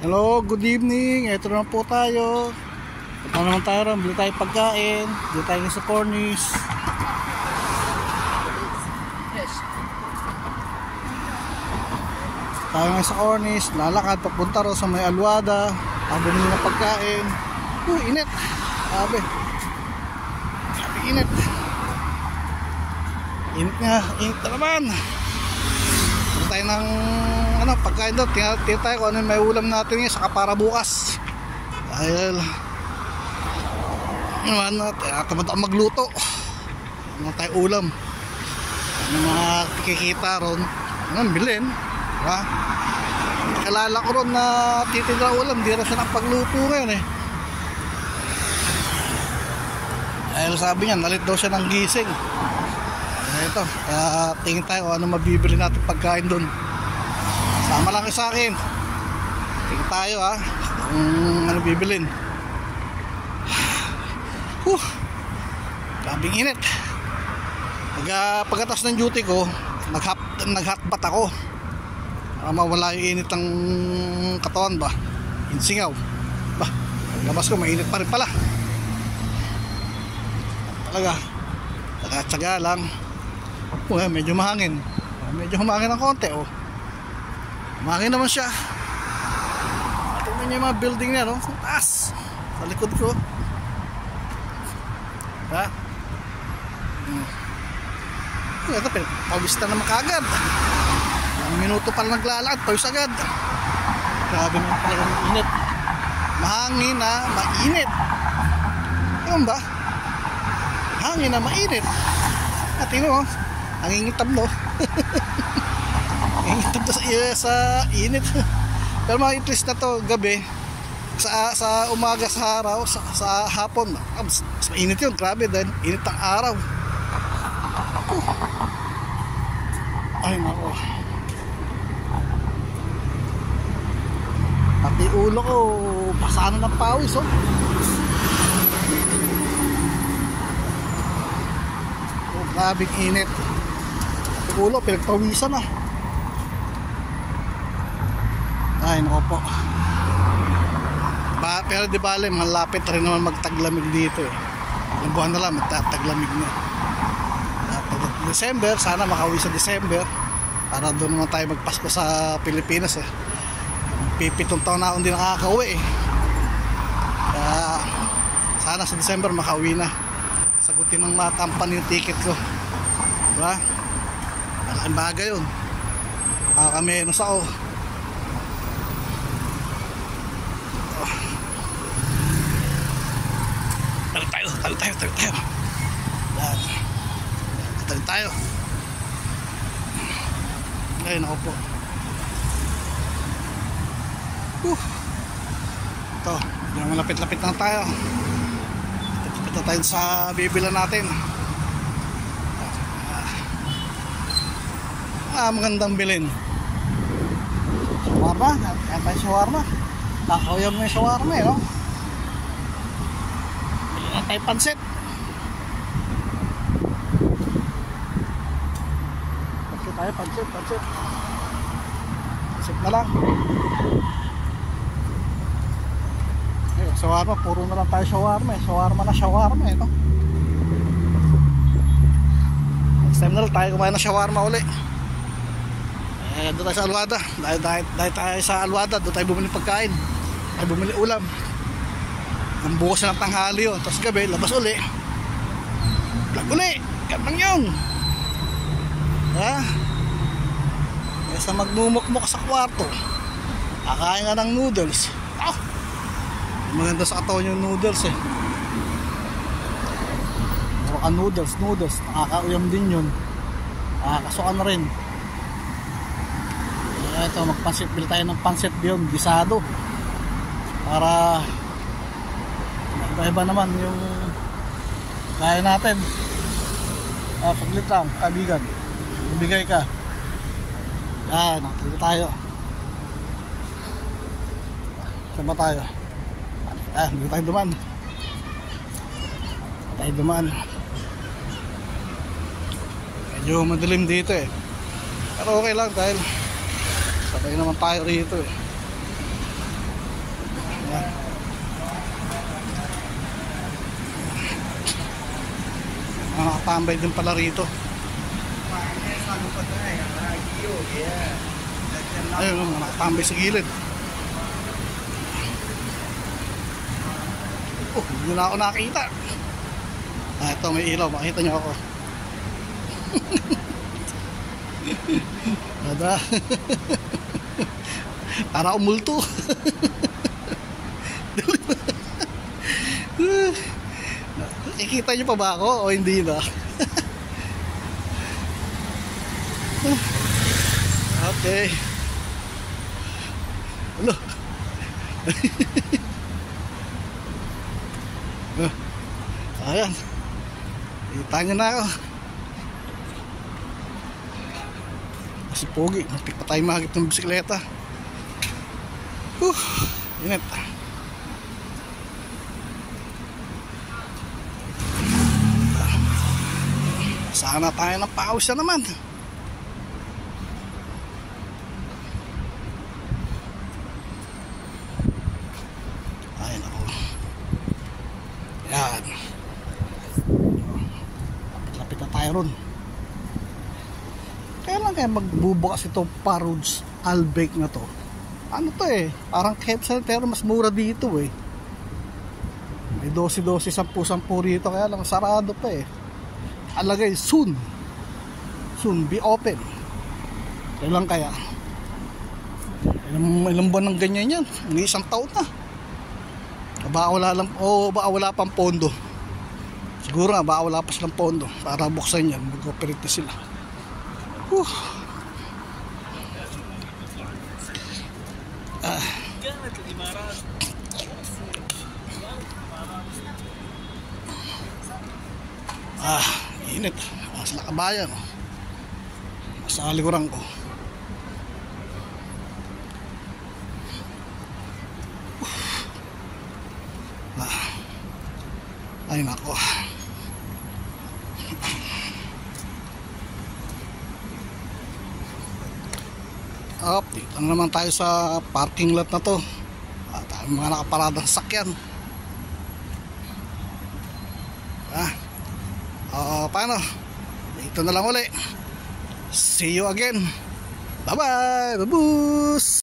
Hello, good evening. Ito naman po tayo. Ito naman tayo rin. Bili tayo pagkain. Bili tayo sa Cornish. Tayo nga sa Cornish. Lalakad papunta ro sa may Alwada. Bumili ng pagkain. Init. Sabi init. Init nga. Init na naman. Bili tayo ng pagkain doon. Tingnan tayo kung ano may ulam natin ngayon saka para bukas. Dahil tamad ako magluto. Ano tayo ulam? Ano mga kikita ron? Ano bilhin? Diba? Kalala ko ron na titindra ulam. Di rin siya pagluto ngayon eh. Dahil sabi niya nalit daw siya ng gising. Ito, kaya tingin tayo kung ano mabibili natin pagkain doon. Sama lang kayo sa akin. Tingin tayo kung ano bibilin. Grabing init. Pagkatapos ng duty ko, nag-hotbath ako para mawala yung init ng katawan ba. Insingaw ba, labas ko mainit pa rin pala talaga. Tsaga lang. Medyo mahangin. Medyo humangin ng konti Mahangin naman siya. Tingnan niyo yung mga building niya, no? Sa taas. Sa likod ko. Ha? Ito, pawis na naman kaagad. 1 minuto pa lang naglalakad, pawis agad. Grabe naman talaga ng init. Mahangin na mainit. Ewan ba? Hangin na mainit. At tingnan mo, nangingitab no? Nangingitab sa init. Pero mga itlis na to gabi, sa umaga, sa araw, sa hapon, mas mainit yun. Grabe dahil init ang araw. Ay nako, pati ulo ko pasano ng pawis grabing init. Pati ulo pinagpawisan na. Ay nako po. Pero di bale, malapit rin naman magtaglamig dito eh. Ilang buwan na lang magtaglamig na. December, sana makauwi sa December para doon naman tayo magpasko sa Pilipinas eh. Pipitong taon na akong hindi nakakauwi eh. Kaya sana sa December makauwi na. Sagutin ng matampan yung ticket ko, diba? Malaking bagay yun. Kami sa Talo tayo. Talo tayo. Ayun ako po. Ito, malapit-lapit na tayo. Lapit na tayo sa bibila natin. Magandang bilhin. Shawarma, kaya tayo shawarma. Nakakawiyam na yung shawarma no? Tayo pansit. Pansit na lang. Shawarma, puro na lang tayo shawarma Shawarma no? Next time na lang tayo kumain ng shawarma uli. Doon tayo sa Alwada. Dahil tayo sa Alwada, doon tayo bumili pagkain. Tayo bumili ulam. Ang bukas na ng tanghali yun. Tapos gabi, labas uli. Vlog uli. Ganang yun. Ha? Kesa magmumukmuk sa kwarto, kakain ka ng noodles. Maganda sa katawan yung noodles eh. Puro ka noodles. Nakakauyam din yun. Nakakasukan na rin. Ito, magpansit. Bili tayo ng pansit yun, gisado. Para iba naman yung kaya natin. Paglit lang, kaibigan, bibigay ka. Dito tayo. Saan ba tayo? Dito tayo dumaan. Medyo madilim dito eh. Pero okay lang dahil sabay naman tayo rito eh. nakatambay din pala rito. Ayun, mga nakatambay sa gilid. Oh, hindi na ako nakita. Ito may ilaw, makita nyo ako. Ada. Para umulto. Ikita nyo pa ba ako o hindi na? Okay. Hello. Ayan. Kita nyo na ako. Kasi pogi, matik pa tayo mahagip ng bisikleta. Init. Sana tayo ng pawis na naman. Ayun ako. Yan. Lapit na tayo ron. Kailan kaya magbubukas itong Parrots Albake na to? Ano to eh? Parang KFC pero mas mura dito eh. May 12-12, 10-10 rito, kaya lang sarado pa eh. Alagay soon. Soon be open. Kailan kaya? Ilang buwan ng ganyan yan? Hindi isang taon na. Baka wala lang, baka wala pang pondo. Siguro nga baka wala pa silang pondo para buksan yan, mag-operate na sila. Init. Sa Lakabayan. Sa likuran ko. Ay nako. Dito naman tayo sa parking lot na to. At mga nakaparadang sakyan. Paano? Dito na lang uli. See you again. Bye bye. Babus.